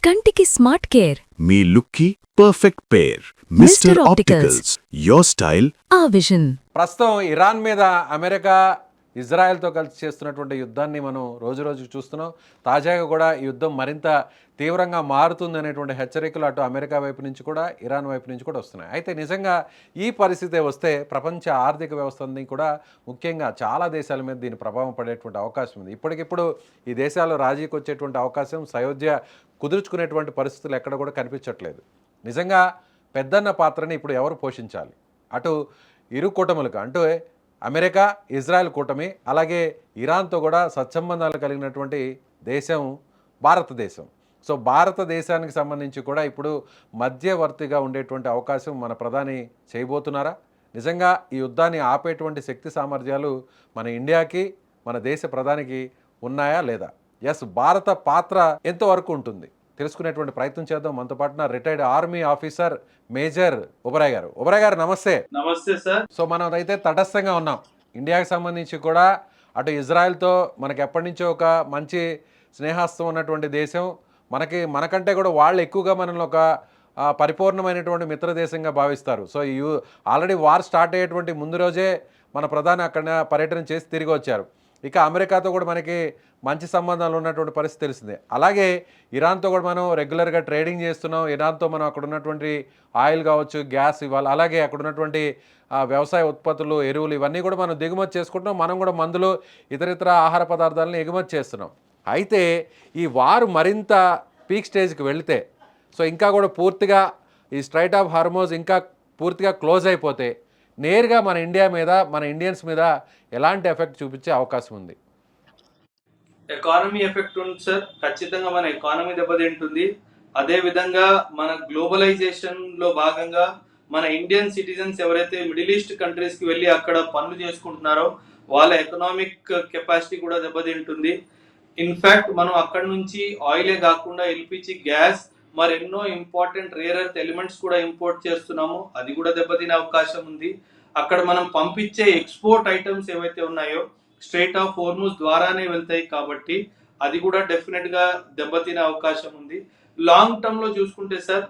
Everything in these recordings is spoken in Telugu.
కంటికి స్మార్ట్ కేర్ మీ లుక్కి perfect pair mister opticals your style a vision. ప్రస్తుతం ఇరాన్ మీద అమెరికా ఇజ్రాయెల్తో కలిసి చేస్తున్నటువంటి యుద్ధాన్ని మనం రోజు రోజుకు చూస్తున్నాం. తాజాగా కూడా ఈ యుద్ధం మరింత తీవ్రంగా మారుతుంది అనేటువంటి హెచ్చరికలు అటు అమెరికా వైపు నుంచి కూడా ఇరాన్ వైపు నుంచి కూడా వస్తున్నాయి. అయితే నిజంగా ఈ పరిస్థితి వస్తే ప్రపంచ ఆర్థిక వ్యవస్థని కూడా ముఖ్యంగా చాలా దేశాల మీద దీని ప్రభావం పడేటువంటి అవకాశం ఉంది. ఇప్పటికిప్పుడు ఈ దేశాలు రాజీకి వచ్చేటువంటి అవకాశం, సయోధ్య కుదుర్చుకునేటువంటి పరిస్థితులు ఎక్కడ కూడా కనిపించట్లేదు. నిజంగా పెద్దన్న పాత్రని ఇప్పుడు ఎవరు పోషించాలి? అటు ఇరు కూటములకు అంటే అమెరికా, ఇజ్రాయెల్ కూటమి, అలాగే ఇరాన్తో కూడా సత్సంబంధాలు కలిగినటువంటి దేశం భారతదేశం. సో భారతదేశానికి సంబంధించి కూడా ఇప్పుడు మధ్యవర్తిగా ఉండేటువంటి అవకాశం మన ప్రధాని చేయబోతున్నారా? నిజంగా ఈ యుద్ధాన్ని ఆపేటువంటి శక్తి సామర్థ్యాలు మన ఇండియాకి, మన దేశ ప్రధానికి ఉన్నాయా లేదా? ఎస్, భారత పాత్ర ఎంతవరకు ఉంటుంది తెలుసుకునేటువంటి ప్రయత్నం చేద్దాం. మనతో పాటున retired army officer major Oberoi గారు. ఓబెరాయ్ గారు నమస్తే. నమస్తే సార్. సో మనం అయితే తటస్థంగా ఉన్నాం. ఇండియాకి సంబంధించి కూడా అటు ఇజ్రాయెల్తో మనకి ఎప్పటి నుంచో ఒక మంచి స్నేహస్తం ఉన్నటువంటి దేశం. మనకంటే కూడా వాళ్ళు ఎక్కువగా మనల్ని ఒక పరిపూర్ణమైనటువంటి మిత్ర దేశంగా భావిస్తారు. సో ఆల్రెడీ వార్ స్టార్ట్ అయ్యేటువంటి ముందు రోజే మన ప్రధాని అక్కడ పర్యటన చేసి తిరిగి వచ్చారు. ఇక అమెరికాతో కూడా మనకి మంచి సంబంధాలు ఉన్నటువంటి పరిస్థితి తెలిసిందే. అలాగే ఇరాన్తో కూడా మనం రెగ్యులర్గా ట్రేడింగ్ చేస్తున్నాం. ఇరాన్తో మనం అక్కడ ఉన్నటువంటి ఆయిల్ కావచ్చు, గ్యాస్ ఇవ్వాలి, అలాగే అక్కడ ఉన్నటువంటి వ్యవసాయ ఉత్పత్తులు, ఎరువులు ఇవన్నీ కూడా మనం దిగుమతి చేసుకుంటున్నాం. మనం కూడా మందులు, ఇతరితర ఆహార పదార్థాలను ఎగుమతి చేస్తున్నాం. అయితే ఈ వారు మరింత పీక్ స్టేజ్కి వెళితే, సో ఇంకా కూడా పూర్తిగా ఈ స్ట్రైట్ ఆఫ్ హార్మోజ్ ఇంకా పూర్తిగా క్లోజ్ అయిపోతే నేరుగా మన ఇండియా మీద, మన ఇండియన్స్ మీద ఎలాంటి ఎఫెక్ట్ చూపించే అవకాశం ఉంది? ఎకానమీ ఎఫెక్ట్ ఉంది సార్. ఖచ్చితంగా మన ఎకానమీ దెబ్బతింటుంది. అదే విధంగా మన గ్లోబలైజేషన్ లో భాగంగా మన ఇండియన్ సిటిజన్స్ ఎవరైతే మిడిల్ ఈస్ట్ కంట్రీస్ కి వెళ్ళి అక్కడ పనులు చేసుకుంటున్నారో వాళ్ళ ఎకనామిక్ కెపాసిటీ కూడా దెబ్బతింటుంది. ఇన్ఫాక్ట్ మనం అక్కడ నుంచి ఆయిలే కాకుండా ఎల్పిజి, గ్యాస్, మరెన్నో ఇంపార్టెంట్ రేర్ ఎర్త్ ఎలిమెంట్స్ కూడా ఇంపోర్ట్ చేస్తున్నాము. అది కూడా దెబ్బతినే అవకాశం ఉంది. అక్కడ మనం పంపించే ఎక్స్పోర్ట్ ఐటమ్స్ ఏవైతే ఉన్నాయో స్ట్రైట్ ఆఫ్ హోర్ముజ్ ద్వారానే వెళ్తాయి కాబట్టి అది కూడా డెఫినెట్ గా దెబ్బతినే అవకాశం ఉంది. లాంగ్ టర్మ్ లో చూసుకుంటే సార్,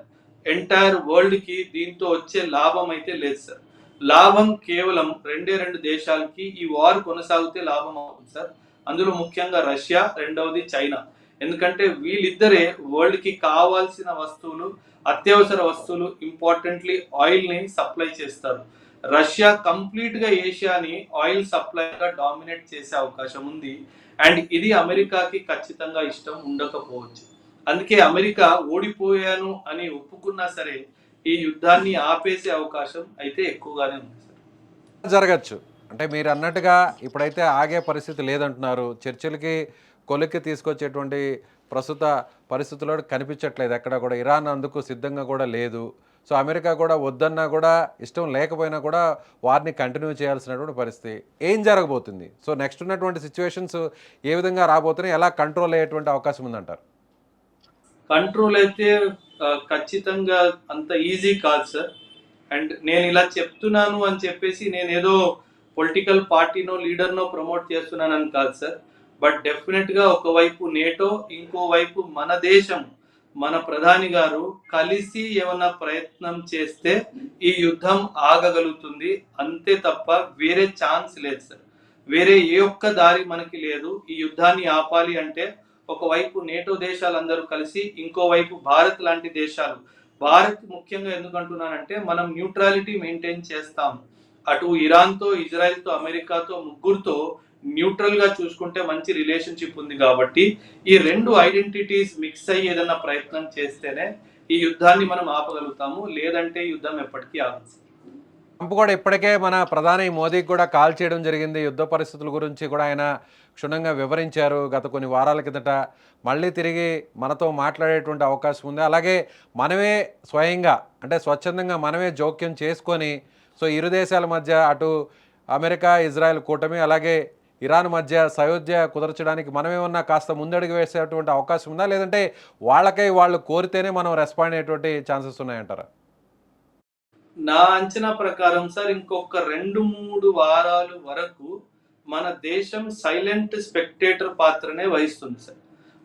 ఎంటైర్ వరల్డ్ కి దీంతో వచ్చే లాభం అయితే లేదు సార్. లాభం కేవలం రెండు దేశాలకి ఈ వార్ కొనసాగితే లాభం అవుతుంది సార్. అందులో ముఖ్యంగా రష్యా, రెండవది చైనా. ఎందుకంటే వీళ్ళిద్దరే వరల్డ్ కి కావాల్సిన వస్తువులు, అత్యవసర వస్తువులు, ఇంపార్టెంట్లీ ఆయిల్ ని సప్లై చేస్తారు. రష్యా కంప్లీట్ గా ఏషియాని ఆయిల్ సప్లైగా డామినేట్ చేసే అవకాశం ఉంది. అండ్ ఇది అమెరికాకి ఖచ్చితంగా ఇష్టం ఉండకపోవచ్చు. అందుకే అమెరికా ఓడిపోయాను అని ఒప్పుకున్నా సరే ఈ యుద్ధాన్ని ఆపేసే అవకాశం అయితే ఎక్కువగానే ఉంది సార్. జరగచ్చు అంటే మీరు అన్నట్టుగా ఇప్పుడైతే ఆగే పరిస్థితి లేదంటున్నారు. చర్చలకి కొలిక్కి తీసుకొచ్చేటువంటి ప్రస్తుత పరిస్థితుల్లో కనిపించట్లేదు ఎక్కడ కూడా. ఇరాన్ అందుకు సిద్ధంగా కూడా లేదు. సో అమెరికా కూడా వద్దన్నా కూడా, ఇష్టం లేకపోయినా కూడా వారిని కంటిన్యూ చేయాల్సినటువంటి పరిస్థితి. ఏం జరగబోతుంది? సో నెక్స్ట్ ఉన్నటువంటి సిచ్యువేషన్స్ ఏ విధంగా రాబోతున్నాయి, ఎలా కంట్రోల్ అయ్యేటువంటి అవకాశం ఉందంటారు? కంట్రోల్ అయితే ఖచ్చితంగా అంత ఈజీ కాదు సార్. అండ్ నేను ఇలా చెప్తున్నాను అని చెప్పేసి నేను ఏదో పొలిటికల్ పార్టీనో లీడర్నో ప్రమోట్ చేస్తున్నానని కాదు సార్. బట్ డెఫినెట్ గా ఒకవైపు నేటో, ఇంకోవైపు మన దేశం, మన ప్రధాని గారు కలిసి ఏమన్నా ప్రయత్నం చేస్తే ఈ యుద్ధం ఆగగలుగుతుంది. అంతే తప్ప వేరే ఛాన్స్ లేదు సార్. వేరే ఏ ఒక్క దారి మనకి లేదు. ఈ యుద్ధాన్ని ఆపాలి అంటే ఒకవైపు నేటో దేశాలందరూ కలిసి, ఇంకోవైపు భారత్ లాంటి దేశాలు. భారత్ ముఖ్యంగా ఎందుకంటున్నానంటే మనం న్యూట్రాలిటీ మెయింటైన్ చేస్తాం. అటు ఇరాన్తో, ఇజ్రాయెల్తో, అమెరికాతో, ముగ్గురుతో న్యూట్రల్ గా చూసుకుంటే మంచి రిలేషన్షిప్ ఉంది కాబట్టి ఈ రెండు ఐడెంటిటీస్ మిక్స్ అయ్యి ఏదన్నా ప్రయత్నం చేస్తేనే ఈ యుద్ధాన్ని మనం ఆపగలుగుతాము. లేదంటే యుద్ధం ఎప్పటికీ ఆగదు. ట్రంప్ కూడా ఇప్పటికే మన ప్రధాని మోదీకి కూడా కాల్ చేయడం జరిగింది. యుద్ధ పరిస్థితుల గురించి కూడా ఆయన క్షుణ్ణంగా వివరించారు గత కొన్ని వారాల కిందట. మళ్ళీ తిరిగి మనతో మాట్లాడేటువంటి అవకాశం ఉంది. అలాగే మనమే స్వయంగా అంటే స్వచ్ఛందంగా మనమే జోక్యం చేసుకొని, సో ఇరు దేశాల మధ్య అటు అమెరికా, ఇజ్రాయెల్ కూటమి, అలాగే ఇరాన్ మధ్య సయోధ్య కుదర్చడానికి మనమేమన్నా కాస్త ముందడుగు వేసేటువంటి అవకాశం ఉందా? లేదంటే వాళ్ళకై వాళ్ళు కోరితేనే మనం రెస్పాండ్ అయ్యేటువంటి ఛాన్సెస్ ఉన్నాయంటారా? నా అంచనా ప్రకారం సార్ ఇంకొక 2-3 వారాలు వరకు మన దేశం సైలెంట్ స్పెక్టేటర్ పాత్రనే వహిస్తుంది సార్.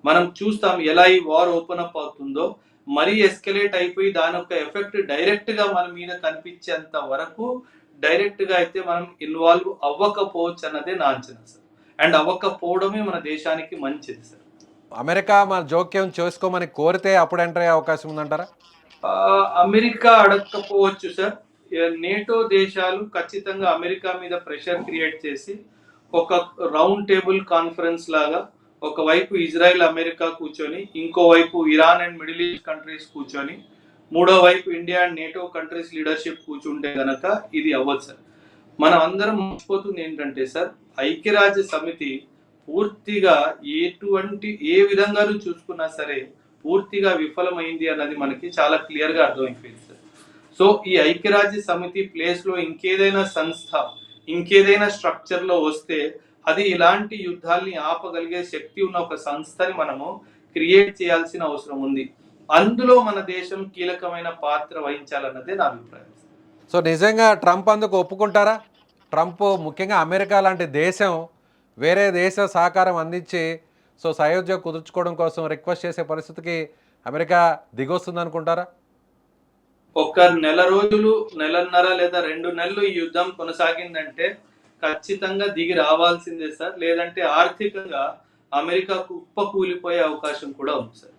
మనం చూస్తాం ఎలా ఈ వార్ ఓపెన్ అప్ అవుతుందో, మరీ ఎస్కలేట్ అయిపోయి దాని యొక్క ఎఫెక్ట్ డైరెక్ట్ గా మన మీద కనిపించేంత వరకు డైరెక్ట్ గా అయితే మనం ఇన్వాల్వ్ అవ్వకపోవచ్చు అన్నదే నా అంచనా సార్. అండ్ అవ్వకపోవడమే మన దేశానికి మంచిది సార్. అమెరికా మన జోక్యం చేసుకోమని కోరితే అప్పుడు ఎంటర్ అయ్యే అవకాశం ఉందంటారా? America అడగకపోవచ్చు sir. నేటో దేశాలు ఖచ్చితంగా అమెరికా మీద ప్రెషర్ క్రియేట్ చేసి ఒక రౌండ్ టేబుల్ కాన్ఫరెన్స్ లాగా ఒకవైపు ఇజ్రాయెల్ అమెరికా కూర్చొని, ఇంకోవైపు Iran and middle east countries కూర్చొని, మూడో వైపు India and NATO countries leadership కూర్చుంటే గనక ఇది అవ్వదు సార్. మనం అందరం మర్చిపోతుంది ఏంటంటే సార్, ఐక్యరాజ్య సమితి పూర్తిగా ఏ విధంగానూ చూసుకున్నా సరే పూర్తిగా విఫలమైంది అన్నది మనకి చాలా క్లియర్ గా అర్థమైపోయింది సార్. సో ఈ ఐక్యరాజ్య సమితి ప్లేస్ లో ఇంకేదైనా సంస్థ, ఇంకేదైనా స్ట్రక్చర్ లో వస్తే అది ఇలాంటి యుద్ధాల్ని ఆపగలిగే శక్తి ఉన్న ఒక సంస్థని మనము క్రియేట్ చేయాల్సిన అవసరం ఉంది. అందులో మన దేశం కీలకమైన పాత్ర వహించాలన్నదే నా అభిప్రాయం. సో నిజంగా ట్రంప్ అందుకు ఒప్పుకుంటారా? ట్రంప్ ముఖ్యంగా అమెరికా లాంటి దేశం వేరే దేశ సహకారం అందించి సో సయోధ్య కుదుర్చుకోవడం కోసం రిక్వెస్ట్ చేసే పరిస్థితికి అమెరికా దిగొస్తుంది అనుకుంటారా? ఒక నెల రోజులు, నెలన్నర లేదా 2 నెలలు ఈ యుద్ధం కొనసాగిందంటే ఖచ్చితంగా దిగి రావాల్సిందే సార్. లేదంటే ఆర్థికంగా అమెరికా కుప్పకూలిపోయే అవకాశం కూడా ఉంది సార్.